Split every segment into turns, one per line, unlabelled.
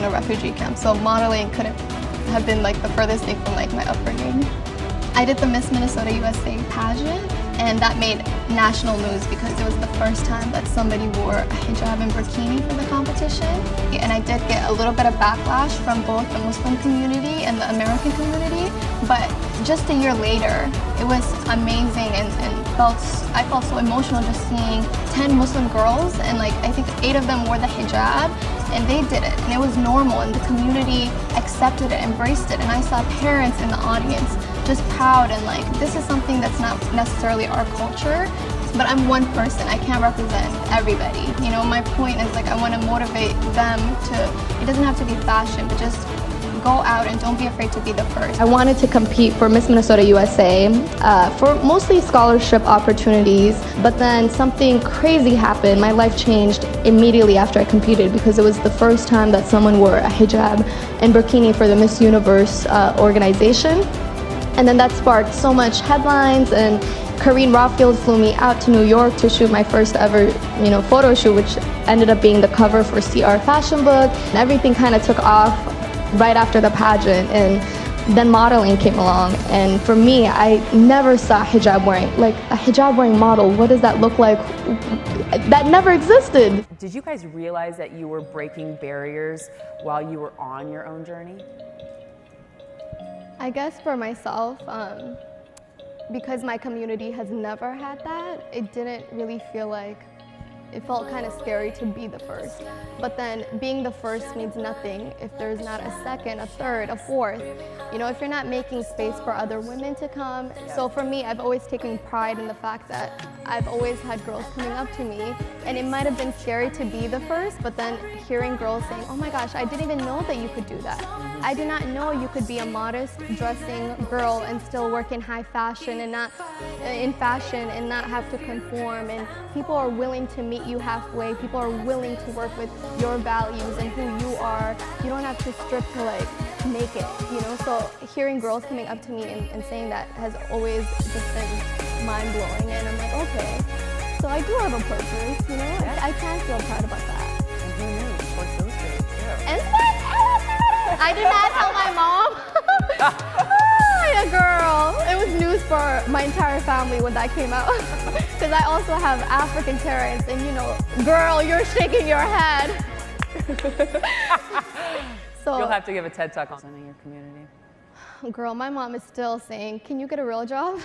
in a refugee camp, so modeling couldn't have been like the furthest thing from like my upbringing. I did the Miss Minnesota USA pageant, and that made national news because it was the first time that somebody wore a hijab and burkini for the competition. And I did get a little bit of backlash from both the Muslim community and the American community, but just a year later, it was amazing and I felt so emotional just seeing 10 Muslim girls, and like I think 8 of them wore the hijab, and they did it, and it was normal, and the community accepted it, embraced it, and I saw parents in the audience just proud and like, this is something that's not necessarily our culture, but I'm one person, I can't represent everybody. You know, my point is like, I want to motivate them to, it doesn't have to be fashion, but just go out and don't be afraid to be the first. I wanted to compete for Miss Minnesota USA for mostly scholarship opportunities, but then something crazy happened. My life changed immediately after I competed because it was the first time that someone wore a hijab and burkini for the Miss Universe organization. And then that sparked so much headlines, and Kareen Rawfield flew me out to New York to shoot my first ever, photo shoot, which ended up being the cover for CR Fashion Book. And everything kind of took off right after the pageant, and then modeling came along. And for me, I never saw hijab wearing, like a hijab wearing model. What does that look like? That never existed.
Did you guys realize that you were breaking barriers while you were on your own journey?
I guess for myself, because my community has never had that, it didn't really feel like, it felt kind of scary to be the first. But then being the first means nothing if there's not a second, a third, a fourth. If you're not making space for other women to come. So for me, I've always taken pride in the fact that I've always had girls coming up to me, and it might have been scary to be the first, but then hearing girls saying, oh my gosh, I didn't even know that you could do that. I did not know you could be a modest dressing girl and still work in high fashion and not have to conform, and people are willing to meet you halfway. People are willing to work with your values and who you are. You don't have to strip to like make it, So hearing girls coming up to me and saying that has always just been mind-blowing, and I'm like, okay, so I do have a purpose, I can feel proud about that.
And who knew? Sports Illustrated too.
And I did not tell my mom. Oh, girl, it was news for my entire family when that came out. Because I also have African parents, and girl, you're shaking your head. So
you'll have to give a TED Talk on your community.
Girl, my mom is still saying, can you get a real job?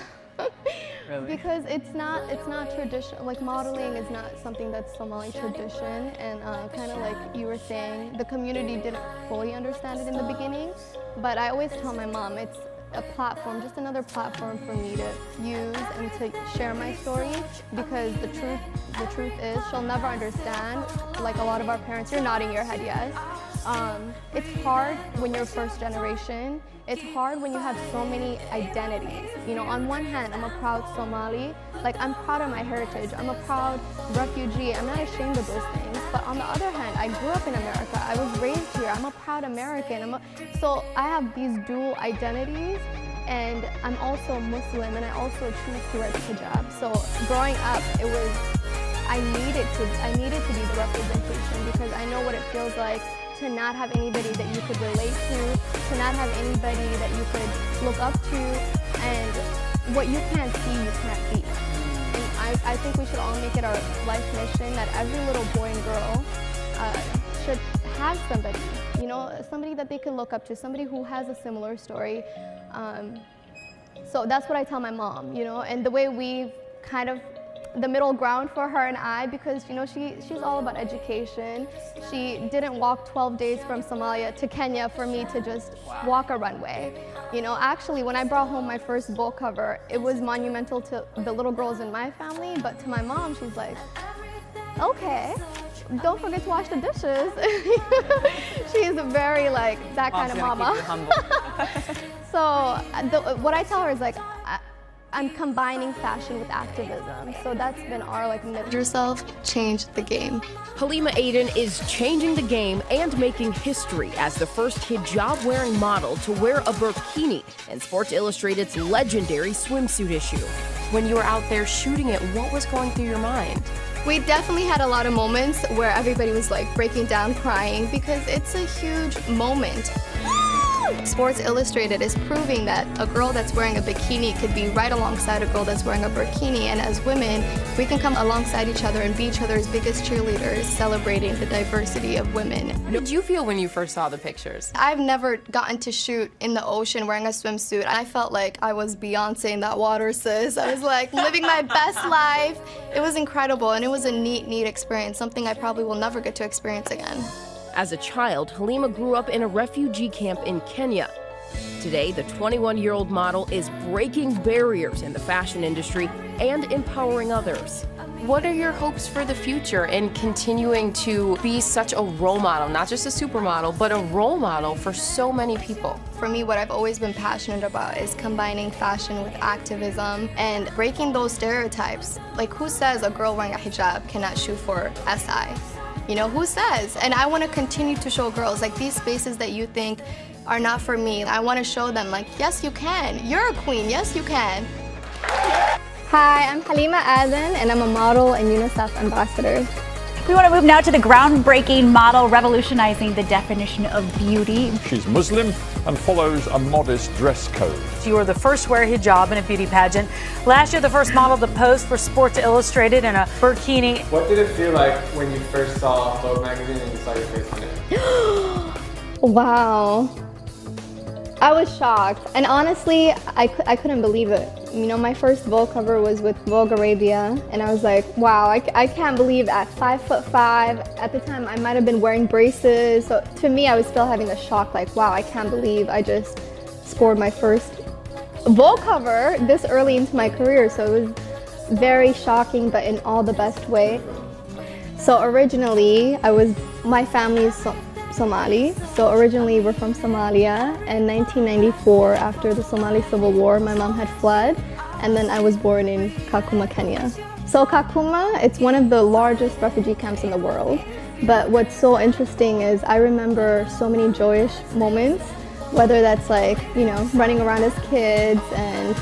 Really?
Because it's not traditional. Like modeling is not something that's Somali tradition, and kind of like you were saying, the community didn't fully understand it in the beginning. But I always tell my mom it's a platform, just another platform for me to use and to share my story, because the truth is she'll never understand. Like a lot of our parents, you're nodding your head yes. It's hard when you're first generation. It's hard when you have so many identities. On one hand, I'm a proud Somali. Like, I'm proud of my heritage. I'm a proud refugee. I'm not ashamed of those things. But on the other hand, I grew up in America. I was raised here. I'm a proud American. So I have these dual identities, and I'm also Muslim, and I also choose to wear the hijab. So growing up, I needed to be the representation, because I know what it feels like to not have anybody that you could relate to not have anybody that you could look up to, and what you can't see, you can't be. And I think we should all make it our life mission that every little boy and girl should have somebody, somebody that they can look up to, somebody who has a similar story. So that's what I tell my mom, and the way we've kind of the middle ground for her and I, because she's all about education. She didn't walk 12 days from Somalia to Kenya for me to just walk a runway. Actually, when I brought home my first book cover, it was monumental to the little girls in my family, but to my mom, she's like, okay, don't forget to wash the dishes. She's very like that kind of mama. So what I tell her is like, I'm combining fashion with activism. So that's been our mission. Yourself, change the game.
Halima Aden is changing the game and making history as the first hijab-wearing model to wear a burkini in Sports Illustrated's legendary swimsuit issue. When you were out there shooting it, what was going through your mind?
We definitely had a lot of moments where everybody was like breaking down crying because it's a huge moment. Sports Illustrated is proving that a girl that's wearing a bikini could be right alongside a girl that's wearing a burkini, and as women, we can come alongside each other and be each other's biggest cheerleaders, celebrating the diversity of women.
How did you feel when you first saw the pictures?
I've never gotten to shoot in the ocean wearing a swimsuit. I felt like I was Beyonce in that water, sis. I was like living my best life. It was incredible, and it was a neat experience, something I probably will never get to experience again.
As a child, Halima grew up in a refugee camp in Kenya. Today, the 21-year-old model is breaking barriers in the fashion industry and empowering others.
What are your hopes for the future in continuing to be such a role model, not just a supermodel, but a role model for so many people?
For me, what I've always been passionate about is combining fashion with activism and breaking those stereotypes. Like, who says a girl wearing a hijab cannot shoot for SI? You know, who says? And I want to continue to show girls, like, these spaces that you think are not for me, I want to show them, like, yes, you can. You're a queen. Yes, you can.
Hi, I'm Halima Aden, and I'm a model and UNICEF ambassador.
We want to move now to the groundbreaking model revolutionizing the definition of beauty.
She's Muslim and follows a modest dress code.
You were the first to wear a hijab in a beauty pageant. Last year, the first model to pose for Sports Illustrated in a burkini.
What did it feel like when you first saw Vogue magazine and you saw your face in it?
Wow. I was shocked, and honestly, I couldn't believe it. You know, my first Vogue cover was with Vogue Arabia, and I was like, wow, I can't believe at 5'5", at the time I might have been wearing braces, so to me I was still having a shock, like, wow, I can't believe I just scored my first Vogue cover this early into my career, so it was very shocking, but in all the best way. So originally, my family is Somali. So originally we're from Somalia. In 1994, after the Somali Civil War, my mom had fled, and then I was born in Kakuma, Kenya. So Kakuma, it's one of the largest refugee camps in the world. But what's so interesting is I remember so many joyous moments, whether that's like, you know, running around as kids and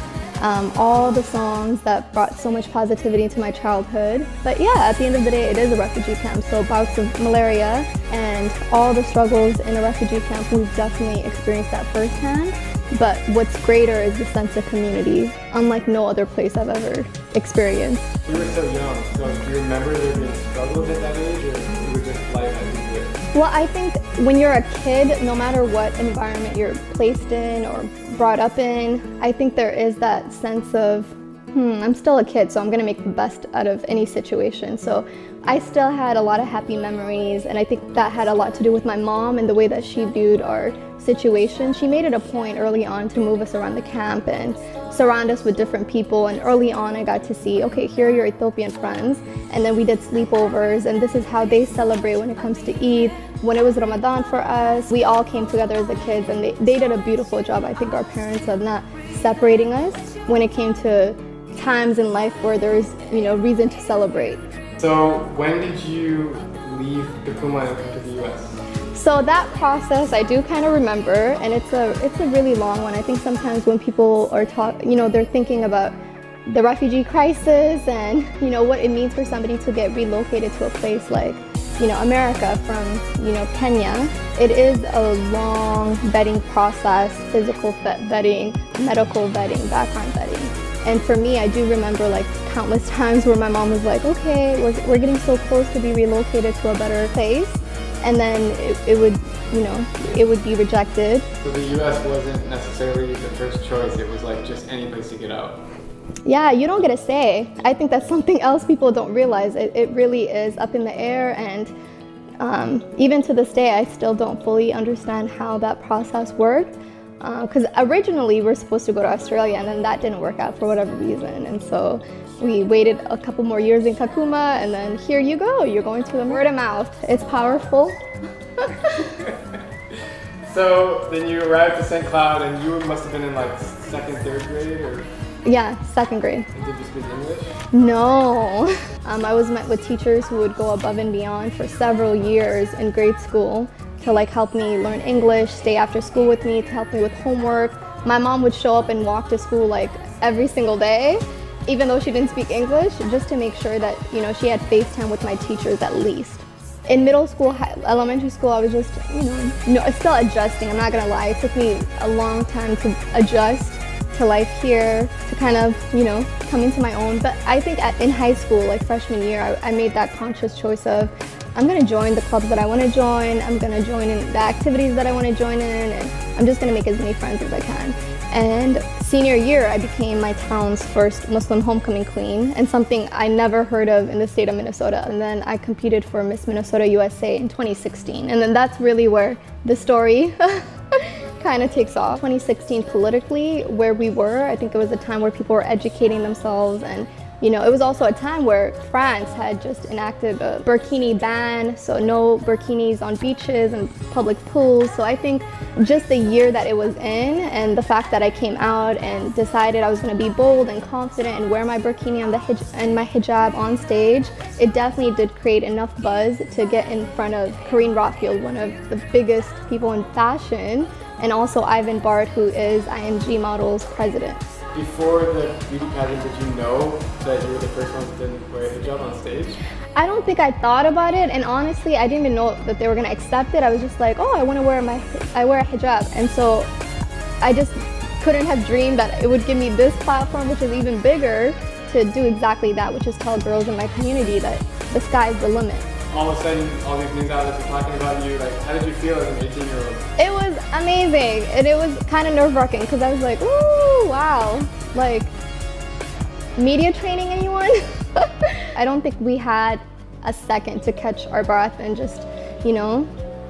all the songs that brought so much positivity into my childhood. But yeah, at the end of the day, it is a refugee camp, so bouts of malaria and all the struggles in a refugee camp, we've definitely experienced that firsthand. But what's greater is the sense of community, unlike no other place I've ever experienced.
You were so young, so do you remember there being struggles at that age, or you were just life as you did?
Well, I think when you're a kid, no matter what environment you're placed in or brought up in, I think there is that sense of, I'm still a kid, so I'm gonna make the best out of any situation. So I still had a lot of happy memories, and I think that had a lot to do with my mom and the way that she viewed our situation. She made it a point early on to move us around the camp and surround us with different people, and early on I got to see, okay, here are your Ethiopian friends, and then we did sleepovers, and this is how they celebrate when it comes to Eid. When it was Ramadan for us, we all came together as the kids, and they did a beautiful job, I think, our parents, of not separating us when it came to times in life where there's, you know, reason to celebrate.
So when did you leave Kakuma and come to the US?
So that process I do kind of remember, and it's a really long one. I think sometimes when people are they're thinking about the refugee crisis and, you know, what it means for somebody to get relocated to a place like, you know, America from, you know, Kenya. It is a long vetting process, physical vetting, medical vetting, background vetting. And for me, I do remember like countless times where my mom was like, okay, we're getting so close to be relocated to a better place. And then it would, you know, it would be rejected.
So the US wasn't necessarily the first choice, it was like just any place to get out.
Yeah, you don't get a say. I think that's something else people don't realize. It really is up in the air, and even to this day, I still don't fully understand how that process worked. Because originally we were supposed to go to Australia, and then that didn't work out for whatever reason. And so we waited a couple more years in Kakuma, and then here you go, you're going to the word of mouth. It's powerful.
So then you arrived at St. Cloud, and you must have been in like second, third grade, or?
Yeah, second grade.
And did you speak English?
No. I was met with teachers who would go above and beyond for several years in grade school to like help me learn English, stay after school with me, to help me with homework. My mom would show up and walk to school like every single day. even though she didn't speak English, just to make sure that, you know, she had FaceTime with my teachers at least. In middle school, elementary school, I was just, you know, still adjusting, I'm not gonna lie. It took me a long time to adjust to life here, to kind of, you know, come into my own. But I think in high school, like freshman year, I made that conscious choice of, I'm gonna join the clubs that I wanna join, I'm gonna join in the activities that I wanna join in, and I'm just gonna make as many friends as I can. And senior year, I became my town's first Muslim homecoming queen, and something I never heard of in the state of Minnesota. And then I competed for Miss Minnesota USA in 2016. And then that's really where the story kind of takes off. 2016 politically, where we were, I think it was a time where people were educating themselves, and you know, it was also a time where France had just enacted a burkini ban, so no burkinis on beaches and public pools. So I think just the year that it was in, and the fact that I came out and decided I was going to be bold and confident and wear my burkini on and my hijab on stage, it definitely did create enough buzz to get in front of Corinne Rothfield, one of the biggest people in fashion, and also Ivan Bart, who is IMG Model's president.
Before the beauty pageant, did you know that you were the first one to wear a hijab on stage?
I don't think I thought about it, and honestly, I didn't even know that they were gonna accept it. I was just like, oh, I wear a hijab, and so I just couldn't have dreamed that it would give me this platform, which is even bigger, to do exactly that, which is tell girls in my community that the sky's the limit.
All of a sudden, all these news outlets are talking about you. Like, how did you feel as an 18-year-old?
It was amazing, and it was kind of nerve-wracking because I was like, ooh, wow, like, media training, anyone? I don't think we had a second to catch our breath and just, you know,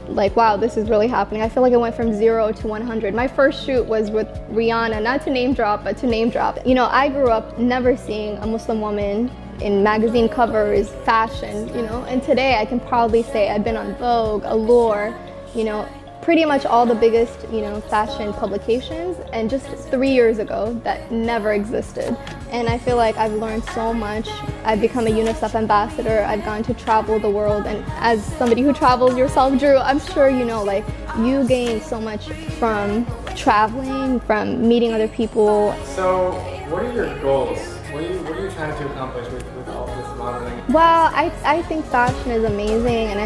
like, wow, this is really happening. I feel like it went from 0 to 100. My first shoot was with Rihanna, not to name drop, but to name drop. You know, I grew up never seeing a Muslim woman in magazine covers, fashion, you know, and today I can proudly say I've been on Vogue, Allure, you know, pretty much all the biggest, you know, fashion publications, and just 3 years ago that never existed. And I feel like I've learned so much. I've become a UNICEF ambassador. I've gone to travel the world, and as somebody who travels yourself, Drew, I'm sure you know, like, you gain so much from traveling, from meeting other people.
So, what are your goals? What are you trying to accomplish with all this modeling?
Well, I think fashion is amazing, and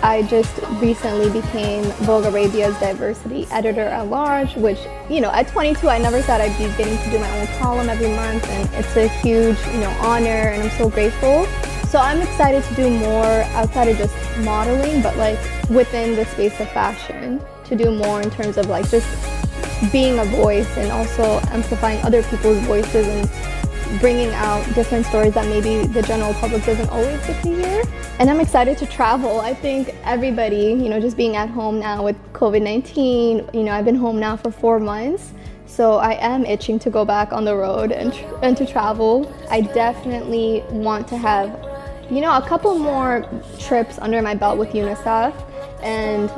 I just recently became Vogue Arabia's diversity editor-at-large, which, you know, at 22 I never thought I'd be getting to do my own column every month, and it's a huge, you know, honor, and I'm so grateful. So I'm excited to do more outside of just modeling, but like within the space of fashion, to do more in terms of like just being a voice and also amplifying other people's voices and bringing out different stories that maybe the general public doesn't always get to hear. And I'm excited to travel. I think everybody, you know, just being at home now with COVID-19, you know, I've been home now for 4 months, so I am itching to go back on the road and to travel. I definitely want to have, you know, a couple more trips under my belt with UNICEF, and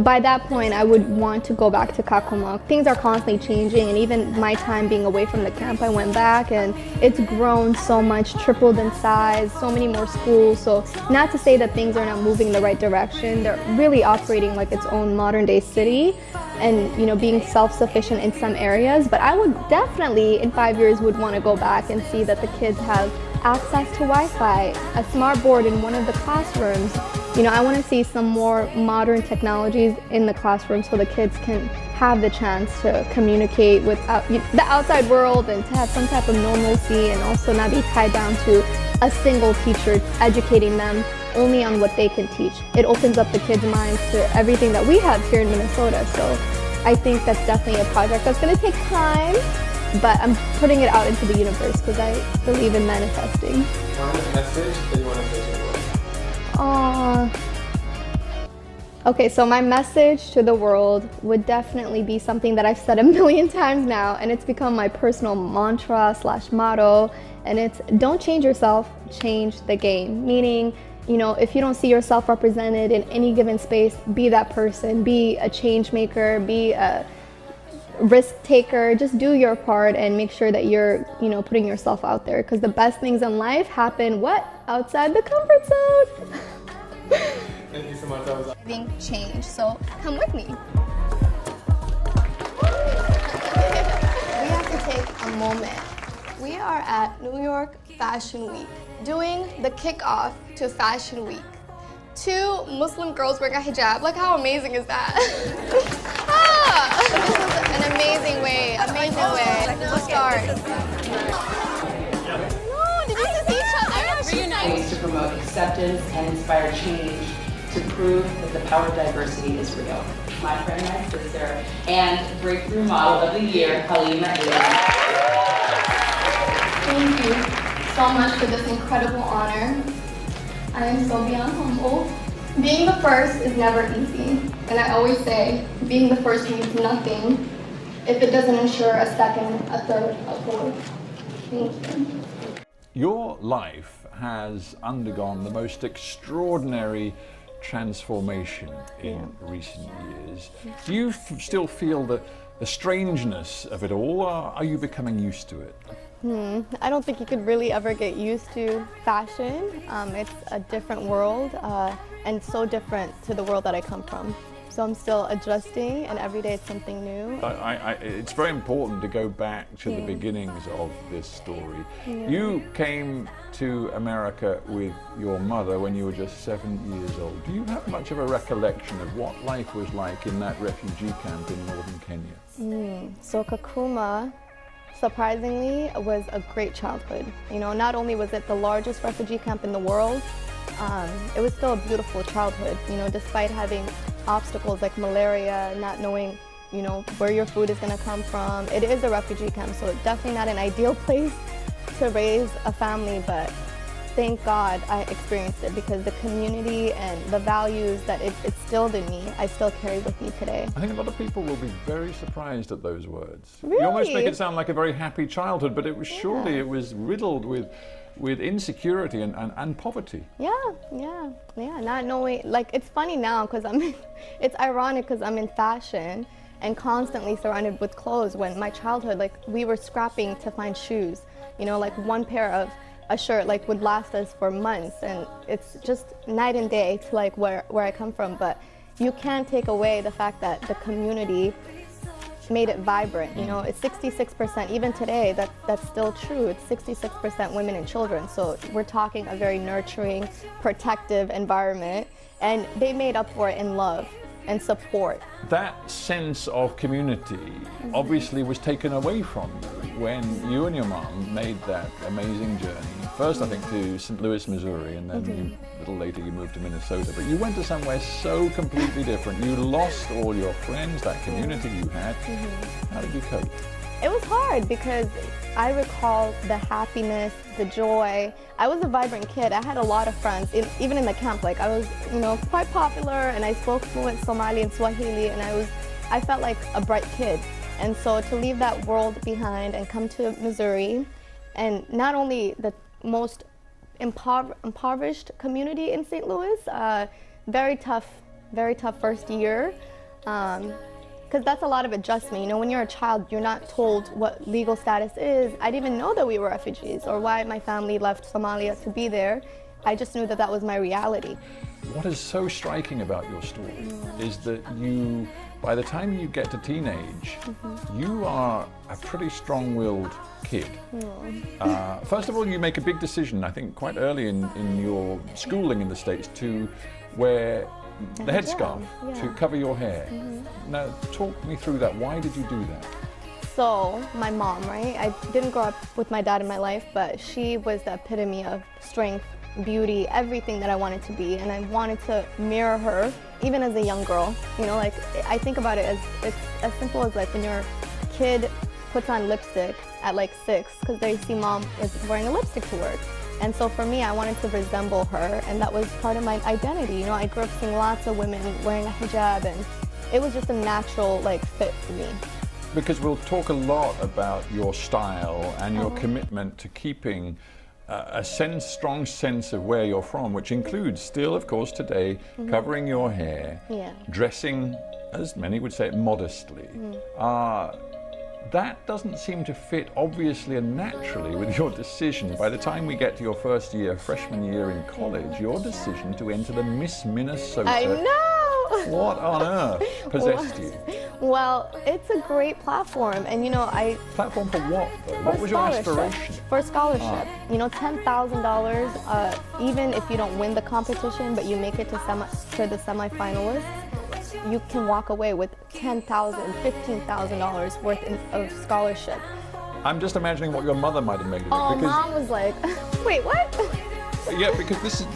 by that point, I would want to go back to Kakomak. Things are constantly changing, and even my time being away from the camp, I went back and it's grown so much, tripled in size, so many more schools. So not to say that things are not moving in the right direction, they're really operating like its own modern day city and, you know, being self-sufficient in some areas. But I would definitely, in 5 years, would want to go back and see that the kids have access to Wi-Fi, a smart board in one of the classrooms. You know, I want to see some more modern technologies in the classroom so the kids can have the chance to communicate with the outside world and to have some type of normalcy, and also not be tied down to a single teacher educating them only on what they can teach. It opens up the kids' minds to everything that we have here in Minnesota. So I think that's definitely a project that's going to take time, but I'm putting it out into the universe because I believe in manifesting.
What is the message that you want to say to the world?
Okay, so my message to the world would definitely be something that I've said a million times now, and it's become my personal mantra / motto, and it's don't change yourself, change the game. Meaning, you know, if you don't see yourself represented in any given space, be that person, be a change maker, be a risk taker, just do your part and make sure that you're, you know, putting yourself out there, because the best things in life happen outside the comfort zone.
Thank you so much. That was
Being changed, so come with me. We have to take a moment
We are at New York Fashion Week, doing the kickoff to Fashion Week. 2 Muslim girls wearing a hijab. Like, how amazing is that? This is an amazing way to start. No, did you just see each other?
Reunite. Ways to promote acceptance and inspire change to prove that the power of diversity is real. My friend, my sister, and Breakthrough Model of the Year, Halima, Aden.
Thank you so much for this incredible honor. I am so beyond humble. Being the first is never easy, and I always say, being the first means nothing if it doesn't ensure a second, a third, a fourth. Thank you.
Your life has undergone the most extraordinary transformation in recent years. Do you still feel the strangeness of it all, or are you becoming used to it?
I don't think you could really ever get used to fashion. It's a different world and so different to the world that I come from. So I'm still adjusting, and every day it's something new.
It's very important to go back to the beginnings of this story. You came to America with your mother when you were just 7 years old. Do you have much of a recollection of what life was like in that refugee camp in northern Kenya?
So Kakuma, surprisingly, was a great childhood. You know, not only was it the largest refugee camp in the world, it was still a beautiful childhood, you know, despite having obstacles like malaria, not knowing, you know, where your food is going to come from. It is a refugee camp, so definitely not an ideal place to raise a family, but thank God I experienced it, because the community and the values that it instilled in me, I still carry with me today.
I think a lot of people will be very surprised at those words.
Really?
You almost make it sound like a very happy childhood, but it was surely it was riddled with insecurity and poverty.
Yeah, not knowing, like, it's funny now because it's ironic because I'm in fashion and constantly surrounded with clothes, when my childhood, like, we were scrapping to find shoes, you know, like one pair of a shirt like would last us for months, and it's just night and day to like where I come from. But you can't take away the fact that the community made it vibrant. You know, it's 66%, even today, that's still true. It's 66% women and children. So we're talking a very nurturing, protective environment, and they made up for it in love and support.
That sense of community obviously was taken away from you when you and your mom made that amazing journey. First, I think, to St. Louis, Missouri, and then a little later you moved to Minnesota. But you went to somewhere so completely different. You lost all your friends, that community you had. How did you cope?
It was hard because I recall the happiness, the joy. I was a vibrant kid. I had a lot of friends, even in the camp. Like, I was, you know, quite popular, and I spoke fluent Somali and Swahili, and I felt like a bright kid. And so to leave that world behind and come to Missouri, and not only the most impoverished community in St. Louis, very tough first year. Because that's a lot of adjustment. You know, when you're a child, you're not told what legal status is. I didn't even know that we were refugees or why my family left Somalia to be there. I just knew that that was my reality.
What is so striking about your story is that you, by the time you get to teenage, you are a pretty strong-willed kid. First of all, you make a big decision, I think quite early in your schooling in the States, to wear the headscarf, to cover your hair. Now, talk me through that. Why did you do that?
So, my mom, right? I didn't grow up with my dad in my life, but she was the epitome of strength, beauty, everything that I wanted to be, and I wanted to mirror her, even as a young girl. You know, like, I think about it as, it's as simple as like when your kid puts on lipstick at like 6, because they see mom is wearing a lipstick to work. And so for me, I wanted to resemble her, and that was part of my identity. You know, I grew up seeing lots of women wearing a hijab, and it was just a natural like fit for me.
Because we'll talk a lot about your style and your commitment to keeping a strong sense of where you're from, which includes still, of course, today, covering your hair, dressing, as many would say, modestly. That doesn't seem to fit obviously and naturally with your decision. By the time we get to your first year, freshman year in college, your decision to enter the Miss Minnesota What on earth possessed you?
Well, it's a great platform, and
Platform for what, though? What was your aspiration?
For scholarship. $10,000, even if you don't win the competition, but you make it to the semifinalists, you can walk away with $10,000, $15,000 worth of scholarship.
I'm just imagining what your mother might have made of it.
Oh, Mom was like, wait, what?
Yeah, because this is,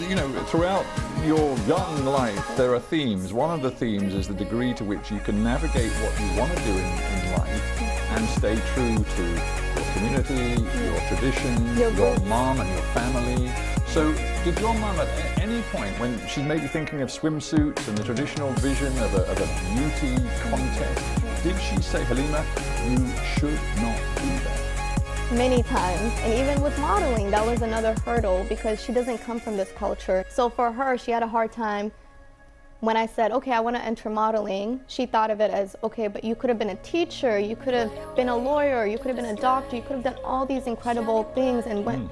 throughout your young life, there are themes. One of the themes is the degree to which you can navigate what you want to do in life and stay true to your community, your tradition, your mom and your family. So did your mum at any point, when she's maybe thinking of swimsuits and the traditional vision of a beauty contest, did she say, Halima, you should not do that?
Many times, and even with modeling, that was another hurdle because she doesn't come from this culture. So for her, she had a hard time when I said, okay, I want to enter modeling. She thought of it as, okay, but you could have been a teacher, you could have been a lawyer, you could have been a doctor, you could have done all these incredible things, and when,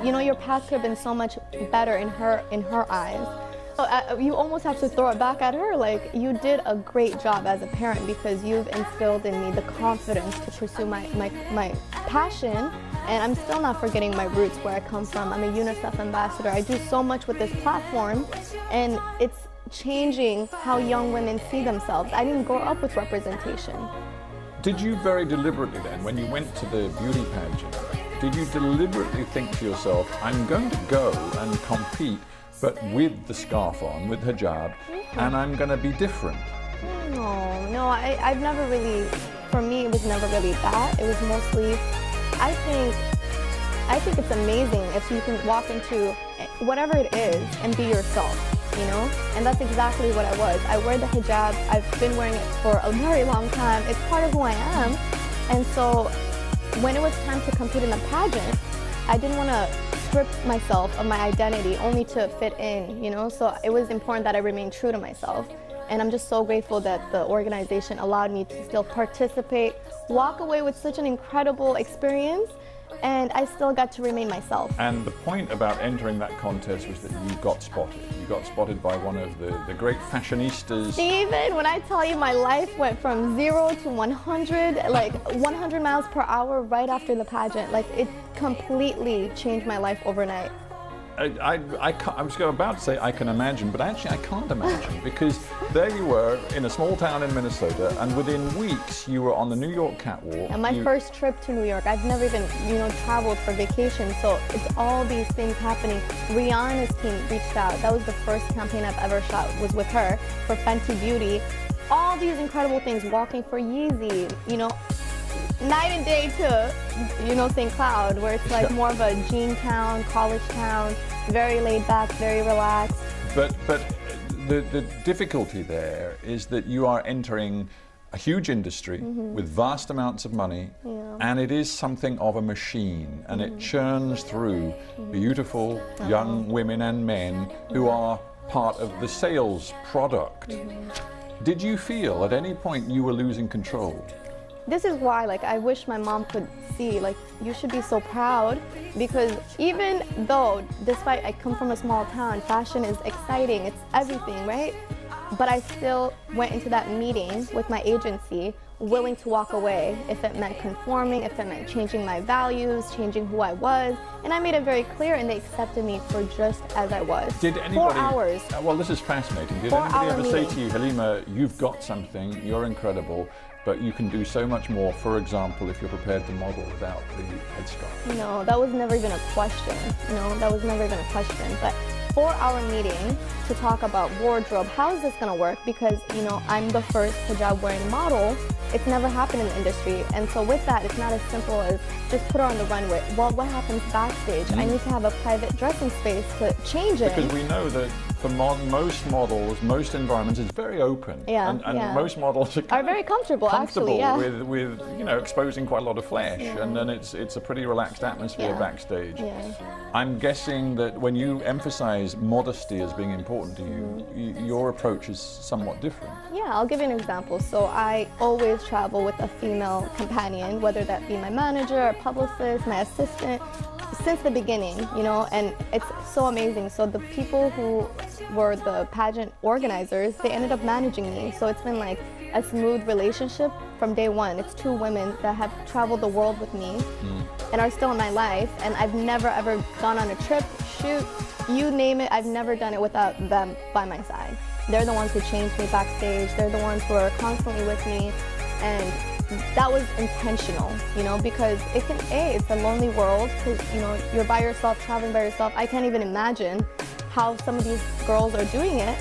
your path could have been so much better in her eyes. So you almost have to throw it back at her, like, you did a great job as a parent because you've instilled in me the confidence to pursue my passion, and I'm still not forgetting my roots, where I come from. I'm a UNICEF ambassador. I do so much with this platform, and it's changing how young women see themselves. I didn't grow up with representation.
Did you very deliberately then, when you went to the beauty pageant, did you deliberately think to yourself, I'm going to go and compete, but with the scarf on, with hijab, and I'm going to be different?
No, I've never really, for me, it was never really that. It was mostly, I think it's amazing if you can walk into whatever it is and be yourself, and that's exactly what I was. I wear the hijab. I've been wearing it for a very long time. It's part of who I am, and so when it was time to compete in the pageant, I didn't want to strip myself of my identity only to fit in, so it was important that I remain true to myself. And I'm just so grateful that the organization allowed me to still participate, walk away with such an incredible experience, and I still got to remain myself.
And the point about entering that contest was that you got spotted. You got spotted by one of the great fashionistas.
Steven, when I tell you my life went from 0 to 100, like 100 miles per hour right after the pageant, like it completely changed my life overnight.
I was about to say I can imagine, but actually I can't imagine, because there you were in a small town in Minnesota, and within weeks you were on the New York catwalk.
And my first trip to New York, I've never even, traveled for vacation, so it's all these things happening. Rihanna's team reached out. That was the first campaign I've ever shot, was with her for Fenty Beauty. All these incredible things, walking for Yeezy, night and day to, St. Cloud, where it's like more of a jean town, college town, very laid back, very relaxed.
But the difficulty there is that you are entering a huge industry with vast amounts of money, and it is something of a machine, and it churns through beautiful young women and men who are part of the sales product. Did you feel at any point you were losing control?
This is why, I wish my mom could see, you should be so proud, because even though, despite I come from a small town, fashion is exciting, it's everything, right? But I still went into that meeting with my agency willing to walk away if it meant conforming, if it meant changing my values, changing who I was, and I made it very clear, and they accepted me for just as I was.
Did anybody,
4 hours.
Well, this is fascinating. Did anybody ever say to you, Halima, you've got something, you're incredible, but you can do so much more, for example, if you're prepared to model without the headscarf?
No, that was never even a question. That was never even a question. But 4-hour meeting to talk about wardrobe. How is this going to work? Because, I'm the first hijab wearing model. It's never happened in the industry. And so with that, it's not as simple as just put her on the runway. Well, what happens backstage? I need to have a private dressing space to change it.
Because we know that for most models, most environments, it's very open.
Yeah,
and most models are
very comfortable actually,
with exposing quite a lot of flesh, and then it's a pretty relaxed atmosphere backstage. I'm guessing that when you emphasize modesty as being important to you, your approach is somewhat different.
Yeah, I'll give you an example. So I always travel with a female companion, whether that be my manager, or publicist, my assistant. since the beginning, you know, and it's so amazing. So the people who were the pageant organizers, they ended up managing me. So it's been like a smooth relationship from day one. It's two women that have traveled the world with me and are still in my life. And I've never ever gone on a trip, shoot, you name it. I've never done it without them by my side. They're the ones who changed me backstage. They're the ones who are constantly with me. And that was intentional, you know, because it's a lonely world, because, you know, you're by yourself, traveling by yourself. I can't even imagine how some of these girls are doing it.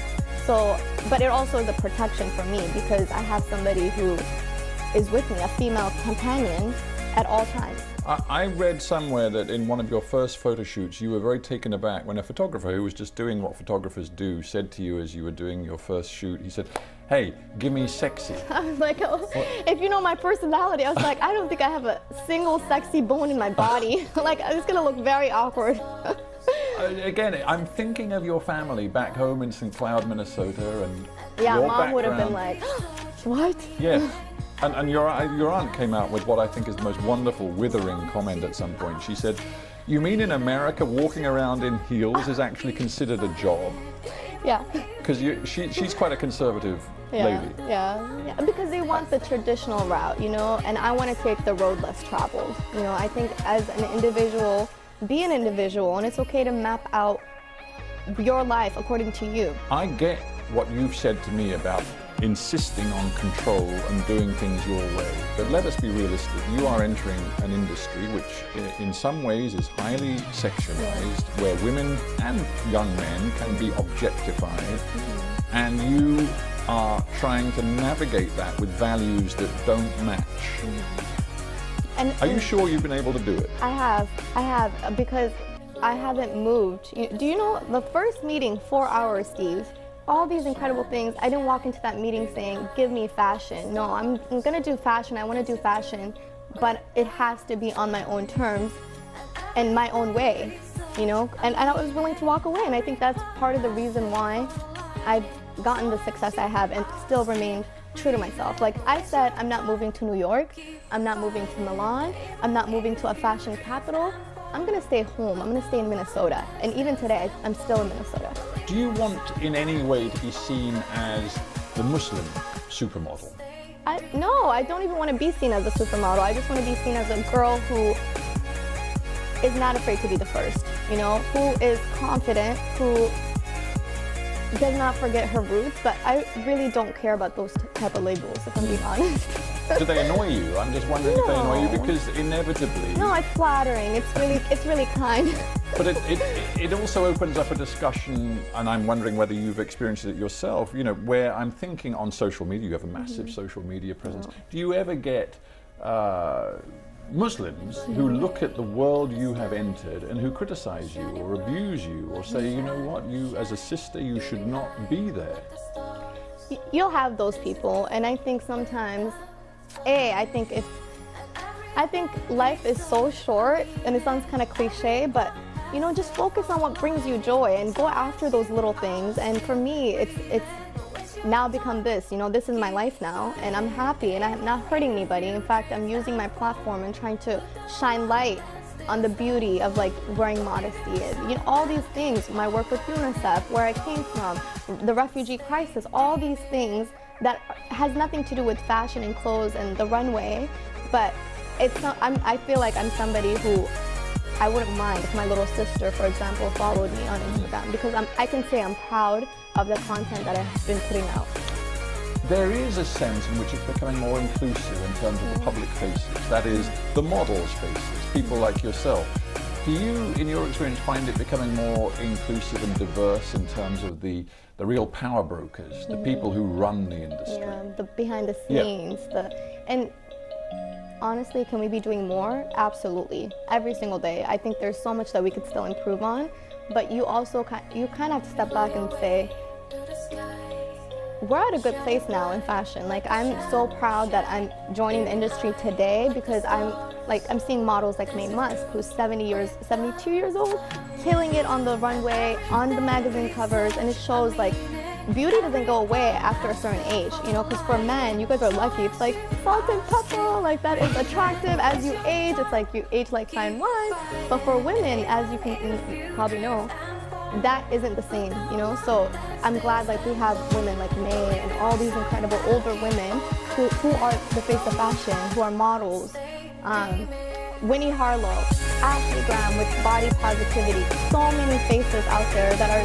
So, but it also is a protection for me, because I have somebody who is with me, a female companion at all times.
I read somewhere that in one of your first photo shoots, you were very taken aback when a photographer who was just doing what photographers do said to you as you were doing your first shoot, he said, "Hey, give me sexy."
I was like, oh, if you know my personality, I was like, I don't think I have a single sexy bone in my body. Like, it's gonna look very awkward.
Again, I'm thinking of your family back home in St. Cloud, Minnesota, and
yeah,
your
Mom would have been
background.
like, what?
Yes. And your aunt came out with what I think is the most wonderful, withering comment at some point. She said, "You mean in America walking around in heels is actually considered a job?"
Yeah.
Because she's quite a conservative lady.
Yeah, because they want the traditional route, you know, and I want to take the road less traveled. You know, I think as an individual, be an individual, and it's okay to map out your life according to you.
I get what you've said to me about insisting on control and doing things your way. But let us be realistic. You are entering an industry which in some ways is highly sexualized, where women and young men can be objectified, and you are trying to navigate that with values that don't match.
And
are you sure you've been able to do it?
I have, because I haven't moved. Do you know the first meeting, 4 hours, Steve? All these incredible things. I didn't walk into that meeting saying, give me fashion. No, I'm gonna do fashion, I wanna do fashion, but it has to be on my own terms and my own way, you know? And I was willing to walk away, and I think that's part of the reason why I've gotten the success I have and still remained true to myself. Like I said, I'm not moving to New York, I'm not moving to Milan, I'm not moving to a fashion capital. I'm gonna stay home, I'm gonna stay in Minnesota. And even today, I'm still in Minnesota.
Do you want in any way to be seen as the Muslim supermodel?
No, I don't even want to be seen as a supermodel. I just want to be seen as a girl who is not afraid to be the first, you know, who is confident, who does not forget her roots, but I really don't care about those type of labels, if I'm being honest.
Do they annoy you? I'm just wondering if they annoy you, because inevitably...
No, it's flattering. It's really kind.
But it also opens up a discussion, and I'm wondering whether you've experienced it yourself, you know, where I'm thinking on social media, you have a massive social media presence. Do you ever get Muslims who look at the world you have entered and who criticize you or abuse you or say, you know what, you as a sister, you should not be there?
You'll have those people, and I think sometimes, I think life is so short, and it sounds kind of cliche, but you know, just focus on what brings you joy and go after those little things. And for me, it's now become this, you know, this is my life now, and I'm happy, and I'm not hurting anybody. In fact, I'm using my platform and trying to shine light on the beauty of like wearing modesty and, you know, all these things, my work with UNICEF, where I came from, the refugee crisis, all these things that has nothing to do with fashion and clothes and the runway, but it's not, I feel like I'm somebody who I wouldn't mind if my little sister, for example, followed me on Instagram, because I can say I'm proud of the content that I've been putting out.
There is a sense in which it's becoming more inclusive in terms of the public faces, that is, the models' faces, people like yourself. Do you, in your experience, find it becoming more inclusive and diverse in terms of the real power brokers, the people who run the industry?
Yeah, the behind the scenes, and honestly, can we be doing more? Absolutely, every single day. I think there's so much that we could still improve on, but you also kind of have to step back and say, we're at a good place now in fashion. Like, I'm so proud that I'm joining the industry today, because I'm seeing models like Mae Musk, who's 72 years old, killing it on the runway, on the magazine covers, and it shows like beauty doesn't go away after a certain age, you know, because for men, you guys are lucky. It's like salt and pepper, like that is attractive as you age. It's like you age like fine wine. But for women, as you probably know, that isn't the same, you know. So I'm glad like we have women like May and all these incredible older women who are the face of fashion, who are models. Winnie Harlow, Ashley Graham with body positivity. So many faces out there that are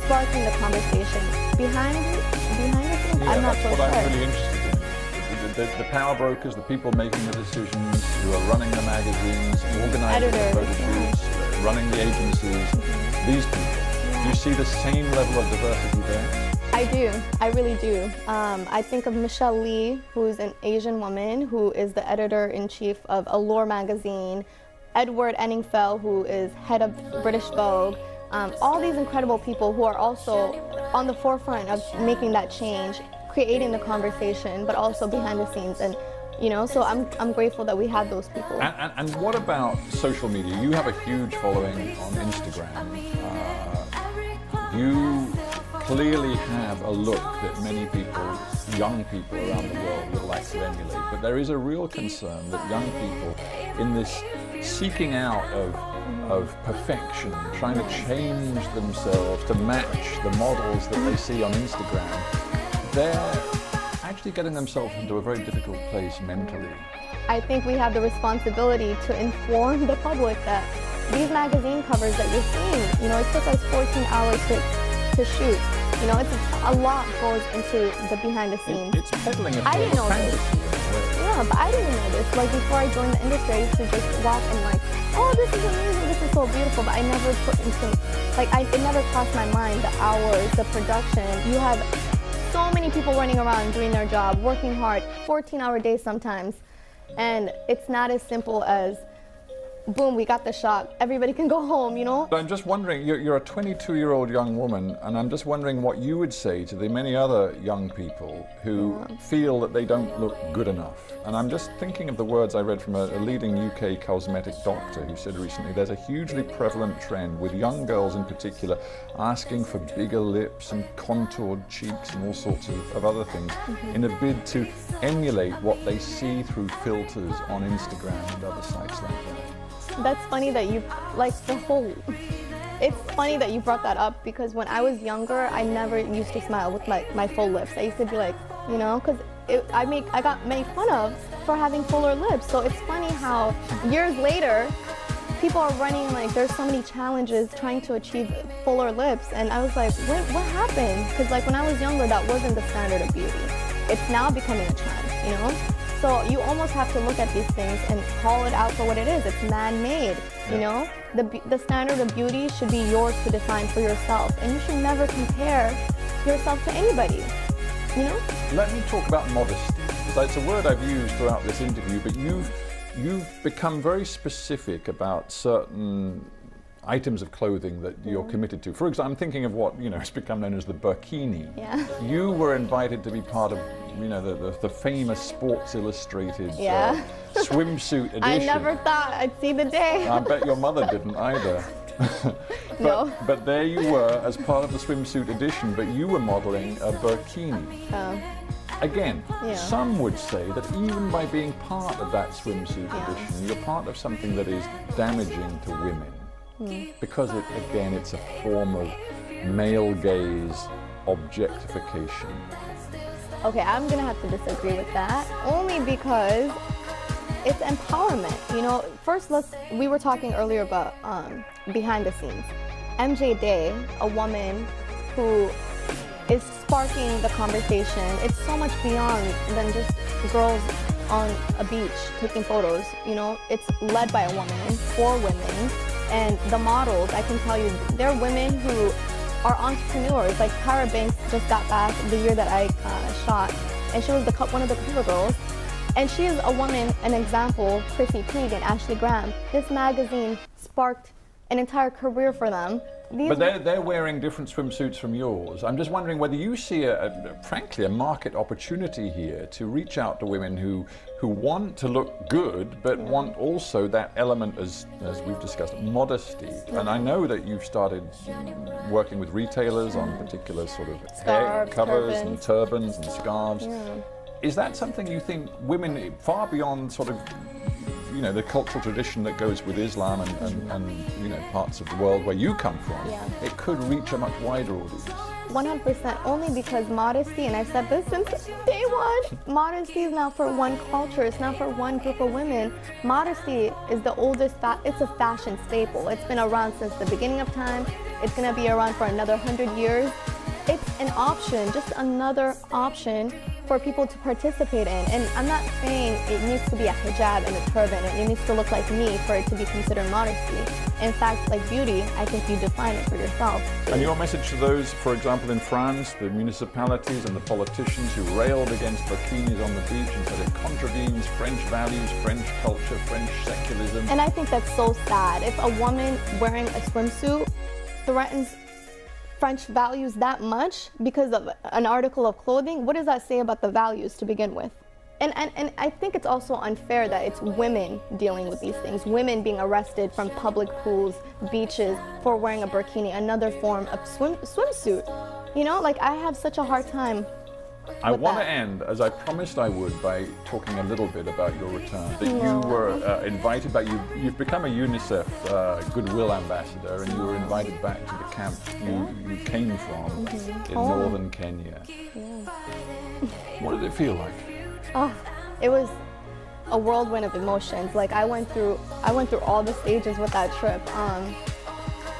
sparking the conversation. Behind the scenes, I'm not so sure.
That's what I'm really interested in. The power brokers, the people making the decisions, who are running the magazines, organizing the photo shoots, running the agencies, these people. Do you see the same level of diversity there?
I do. I really do. I think of Michelle Lee, who is an Asian woman, who is the editor-in-chief of Allure magazine, Edward Enningfell, who is head of British Vogue, all these incredible people who are also on the forefront of making that change, creating the conversation, but also behind the scenes. And you know, so I'm grateful that we have those people.
And what about social media? You have a huge following on Instagram. You clearly have a look that many people, young people around the world would like to emulate. But there is a real concern that young people, in this seeking out of perfection, trying to change themselves to match the models that they see on Instagram, they're actually getting themselves into a very difficult place mentally.
I think we have the responsibility to inform the public that these magazine covers that you're seeing, you know, it took us 14 hours to shoot. You know, it's a lot goes into the behind the scenes.
It's peddling a
I didn't know this.
fantasy.
Yeah, but I didn't know this. Like before I joined the industry, I used to just walk and like, oh, this is amazing, this is so beautiful. But I never put into, like, it never crossed my mind the hours, the production. You have so many people running around doing their job, working hard, 14-hour days sometimes. And it's not as simple as, boom, we got the shot, everybody can go home, you know?
I'm just wondering, you're a 22-year-old young woman, and I'm just wondering what you would say to the many other young people who feel that they don't look good enough. And I'm just thinking of the words I read from a leading UK cosmetic doctor who said recently there's a hugely prevalent trend with young girls in particular asking for bigger lips and contoured cheeks and all sorts of other things in a bid to emulate what they see through filters on Instagram and other sites like that.
That's funny that you, like it's funny that you brought that up, because when I was younger, I never used to smile with my full lips. I used to be like, you know, because I got made fun of for having fuller lips. So it's funny how years later, people are running, like there's so many challenges trying to achieve fuller lips. And I was like, what happened? Because like when I was younger, that wasn't the standard of beauty. It's now becoming a trend, you know? So you almost have to look at these things and call it out for what it is. It's man-made, you know? The standard of beauty should be yours to define for yourself. And you should never compare yourself to anybody, you know?
Let me talk about modesty. It's a word I've used throughout this interview, but you've become very specific about certain items of clothing that you're committed to. For example, I'm thinking of what, you know, has become known as the burkini.
Yeah.
You were invited to be part of, you know, the famous Sports Illustrated swimsuit edition.
I never thought I'd see the day.
I bet your mother didn't either. But there you were as part of the swimsuit edition, but you were modeling a burkini. Again, some would say that even by being part of that swimsuit edition, you're part of something that is damaging to women. Because it's a form of male gaze objectification.
Okay, I'm gonna have to disagree with that, only because it's empowerment. You know, first we were talking earlier about behind the scenes. MJ Day, a woman who is sparking the conversation. It's so much beyond than just girls on a beach taking photos. You know, it's led by a woman, for women. And the models, I can tell you, they're women who are entrepreneurs. Like Tara Banks just got back the year that I shot, and she was one of the cover girls. And she is a woman, an example, Chrissy Teigen, Ashley Graham. This magazine sparked
an entire career for them.
But they're wearing different swimsuits from yours. I'm just wondering whether you see, frankly, a market opportunity here to reach out to women who want to look good, but want also that element, as we've discussed, modesty. And I know that you've started working with retailers on particular sort of hair covers and turbans and scarves. Is that something you think women, far beyond sort of, you know, the cultural tradition that goes with Islam and you know, parts of the world where you come from, it could reach a much wider audience?
100%, only because modesty, and I've said this since day one, modesty is not for one culture, it's not for one group of women. Modesty is the oldest, it's a fashion staple. It's been around since the beginning of time. It's gonna be around for another 100 years. It's an option, just another option for people to participate in. And I'm not saying it needs to be a hijab and a turban and it needs to look like me for it to be considered modesty. In fact, like beauty, I think you define it for yourself.
And your message to those, for example, in France, the municipalities and the politicians who railed against bikinis on the beach and said it contravenes French values, French culture, French secularism.
And I think that's so sad. If a woman wearing a swimsuit threatens French values that much because of an article of clothing, what does that say about the values to begin with? And I think it's also unfair that it's women dealing with these things, women being arrested from public pools, beaches for wearing a burkini, another form of swimsuit. You know, like I have such a hard time.
I want to end, as I promised I would, by talking a little bit about your return. That you were invited back, you've become a UNICEF Goodwill Ambassador, and you were invited back to the camp you came from in northern Kenya. What did it feel like?
Oh, it was a whirlwind of emotions. Like I went through all the stages with that trip,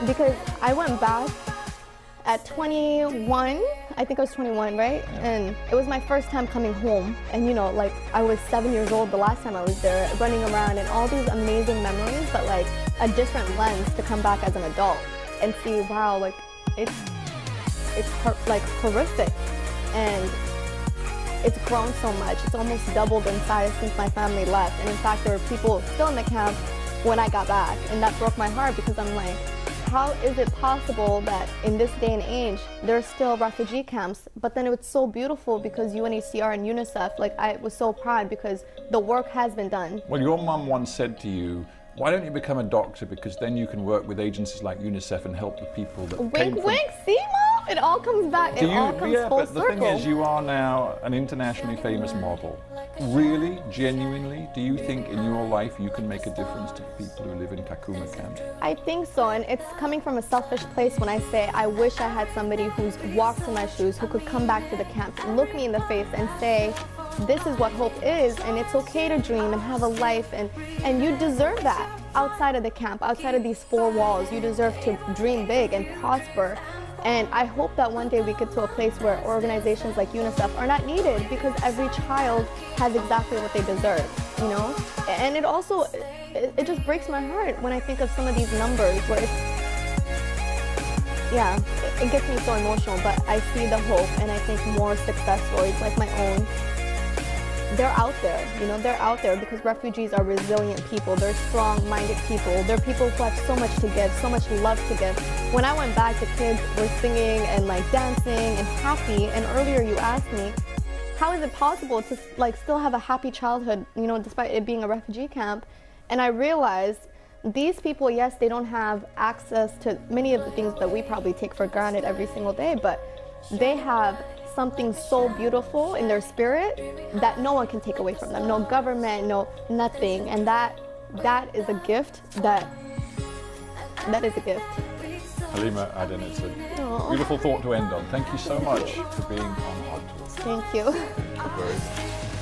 because I went back at 21. I think I was 21, right? And it was my first time coming home. And you know, like I was 7 years old the last time I was there, running around and all these amazing memories, but like a different lens to come back as an adult and see, wow, like it's like horrific. And it's grown so much. It's almost doubled in size since my family left. And in fact, there were people still in the camp when I got back. And that broke my heart because I'm like, how is it possible that in this day and age, there's still refugee camps? But then it was so beautiful because UNHCR and UNICEF, like I was so proud because the work has been done.
Well, your mum once said to you, why don't you become a doctor, because then you can work with agencies like UNICEF and help the people that came from...
Wink, see, Mom? It all comes back, it all comes full circle.
The thing is, you are now an internationally famous model. Really, genuinely, do you think in your life you can make a difference to the people who live in Kakuma camp?
I think so, and it's coming from a selfish place when I say I wish I had somebody who's walked in my shoes, who could come back to the camp, look me in the face and say, this is what hope is, and it's okay to dream and have a life, and you deserve that outside of the camp, outside of these four walls. You deserve to dream big and prosper. And I hope that one day we get to a place where organizations like UNICEF are not needed, because every child has exactly what they deserve, you know? And it also, it just breaks my heart when I think of some of these numbers where it's, yeah, it gets me so emotional, but I see the hope, and I think more success stories like my own, they're out there, you know, they're out there because refugees are resilient people, they're strong-minded people, they're people who have so much to give, so much love to give. When I went back, the kids were singing and like dancing and happy, and earlier you asked me, how is it possible to like still have a happy childhood, you know, despite it being a refugee camp? And I realized these people, yes, they don't have access to many of the things that we probably take for granted every single day, but they have something so beautiful in their spirit that no one can take away from them. No government, no nothing. And that is a gift. That is a gift.
Halima, Aden, it's a beautiful thought to end on. Thank you so much for being on Hot Talk.
Thank you.
Thank you very much.